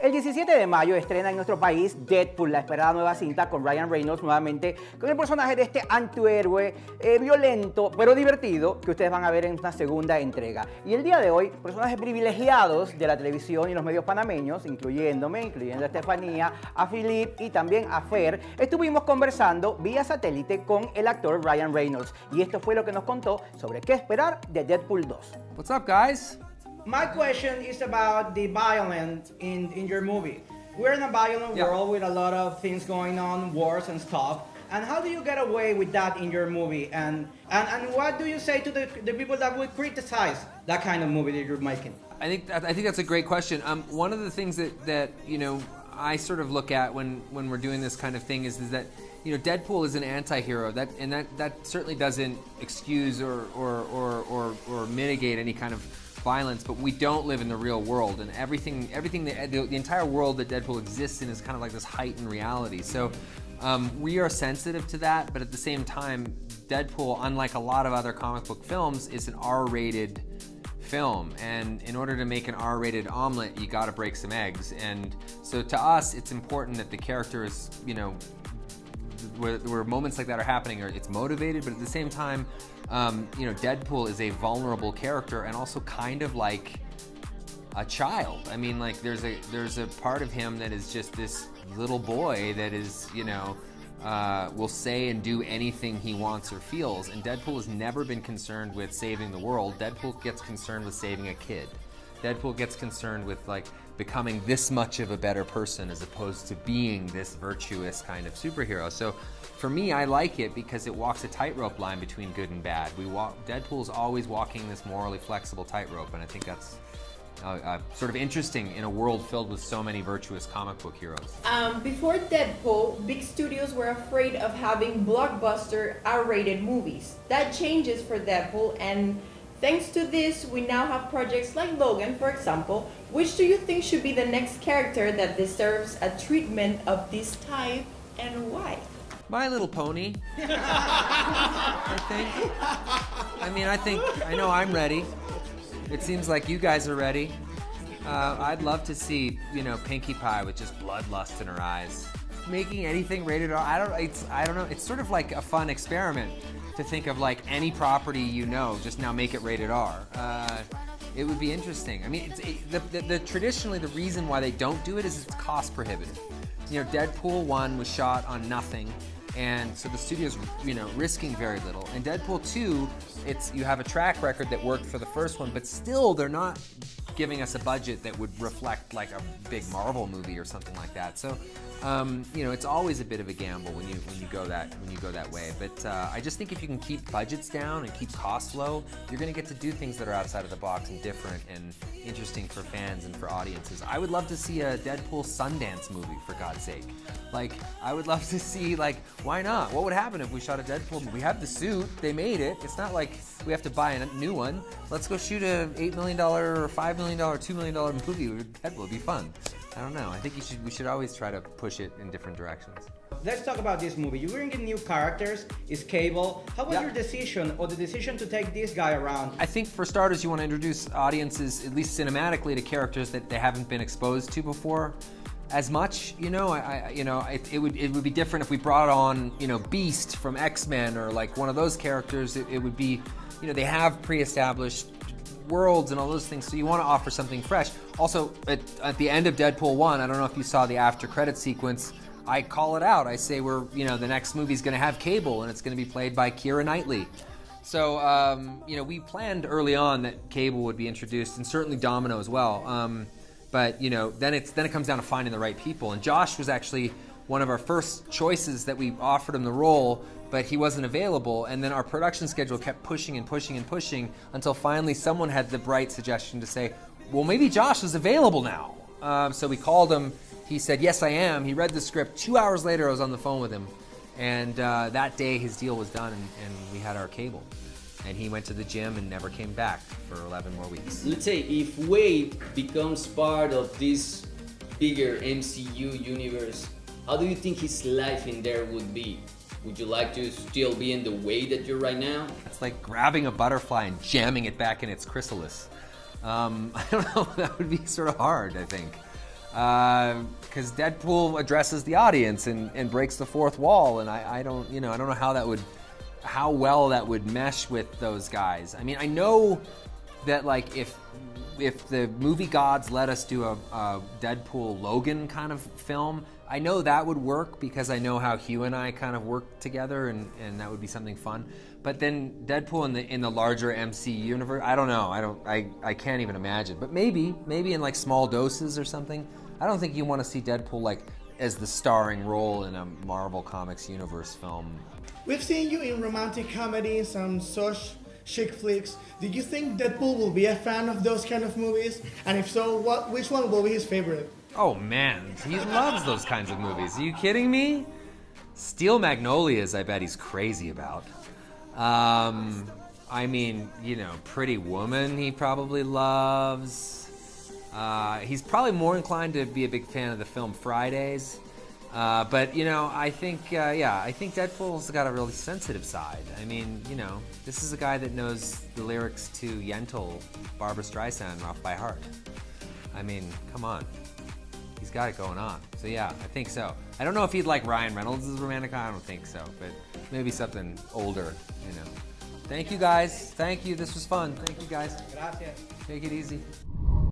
El 17 de mayo estrena en nuestro país Deadpool, la esperada nueva cinta con Ryan Reynolds nuevamente, con el personaje de este antihéroe violento pero divertido que ustedes van a ver en una segunda entrega. Y el día de hoy, personajes privilegiados de la televisión y los medios panameños, incluyendo a Estefanía, a Philip y también a Fer, estuvimos conversando vía satélite con el actor Ryan Reynolds. Y esto fue lo que nos contó sobre qué esperar de Deadpool 2. What's up, guys? My question is about the violence in your movie. We're in a violent world with a lot of things going on, wars and stuff. And how do you get away with that in your movie? And what do you say to the people that would criticize that kind of movie that you're making? I think that's a great question. One of the things that you know I sort of look at when we're doing this kind of thing is that you know Deadpool is an anti-hero that certainly doesn't excuse or mitigate any kind of violence, but we don't live in the real world, and the entire world that Deadpool exists in is kind of like this heightened reality. So we are sensitive to that, but at the same time, Deadpool, unlike a lot of other comic book films, is an R-rated film, and in order to make an R-rated omelet, you got to break some eggs. And so to us, it's important that the character is, you know, where moments like that are happening, or it's motivated, but at the same time, you know, Deadpool is a vulnerable character and also kind of like a child. I mean, like there's a part of him that is just this little boy that is, you know, will say and do anything he wants or feels. And Deadpool has never been concerned with saving the world. Deadpool gets concerned with saving a kid. Deadpool gets concerned with like becoming this much of a better person as opposed to being this virtuous kind of superhero. So for me, I like it because it walks a tightrope line between good and bad. Deadpool's always walking this morally flexible tightrope, and I think that's sort of interesting in a world filled with so many virtuous comic book heroes. Before Deadpool, big studios were afraid of having blockbuster R-rated movies. That changes for Deadpool, and thanks to this, we now have projects like Logan, for example. Which do you think should be the next character that deserves a treatment of this type, and why? My Little Pony. I think. I know I'm ready. It seems like you guys are ready. I'd love to see, you know, Pinkie Pie with just bloodlust in her eyes. Making anything rated R, I don't know. It's sort of like a fun experiment to think of like any property you know, just now make it rated R. It would be interesting. I mean, traditionally the reason why they don't do it is it's cost prohibitive. You know, Deadpool 1 was shot on nothing, and so the studio's, you know, risking very little. And Deadpool 2, you have a track record that worked for the first one, but still they're not giving us a budget that would reflect like a big Marvel movie or something like that. So, you know, it's always a bit of a gamble when you go that way. But I just think if you can keep budgets down and keep costs low, you're going to get to do things that are outside of the box and different and interesting for fans and for audiences. I would love to see a Deadpool Sundance movie, for God's sake. Like, I would love to see, like, why not? What would happen if we shot a Deadpool movie? We have the suit, they made it. It's not like we have to buy a new one. Let's go shoot an $8 million or $5 million or $2 million movie with Deadpool. It'd be fun. I don't know. I think we should always try to push it in different directions. Let's talk about this movie. You bring in new characters, it's Cable. How was your decision, or the decision to take this guy around? I think for starters, you want to introduce audiences, at least cinematically, to characters that they haven't been exposed to before as much. You know, it would be different if we brought on, you know, Beast from X-Men or like one of those characters. It would be, you know, they have pre-established worlds and all those things, so you want to offer something fresh. Also, at the end of Deadpool 1, I don't know if you saw the after credit sequence, I call it out. I say the next movie's going to have Cable, and it's going to be played by Keira Knightley. So, you know, we planned early on that Cable would be introduced, and certainly Domino as well. But, you know, then it comes down to finding the right people. And Josh was actually one of our first choices that we offered him the role, but he wasn't available. And then our production schedule kept pushing and pushing and pushing until finally someone had the bright suggestion to say, well, maybe Josh is available now. So we called him. He said, yes, I am. He read the script. 2 hours later, I was on the phone with him. And that day, his deal was done, and we had our Cable. And he went to the gym and never came back for 11 more weeks. Let's say if Wade becomes part of this bigger MCU universe, how do you think his life in there would be? Would you like to still be in the way that you're right now? It's like grabbing a butterfly and jamming it back in its chrysalis. I don't know, that would be sort of hard, I think. because Deadpool addresses the audience and breaks the fourth wall, and I don't know how well that would mesh with those guys. I mean, I know that like if the movie gods let us do a Deadpool Logan kind of film, I know that would work because I know how Hugh and I kind of work together, and that would be something fun. But then Deadpool in the larger MC universe, I don't know. I can't even imagine. But maybe in like small doses or something. I don't think you want to see Deadpool like as the starring role in a Marvel Comics universe film. We've seen you in romantic comedies and such chick flicks. Do you think Deadpool will be a fan of those kind of movies? And if so, which one will be his favorite? Oh man, he loves those kinds of movies. Are you kidding me? Steel Magnolias, I bet he's crazy about. I mean, Pretty Woman he probably loves. He's probably more inclined to be a big fan of the film Fridays. But I think Deadpool's got a really sensitive side. I mean, this is a guy that knows the lyrics to Yentl, Barbra Streisand off by heart. I mean, come on. He's got it going on. So yeah, I think so. I don't know if he'd like Ryan Reynolds as romantic. I don't think so, but maybe something older, Thank you guys. Thank you. This was fun. Thank you guys. Gracias. Take it easy.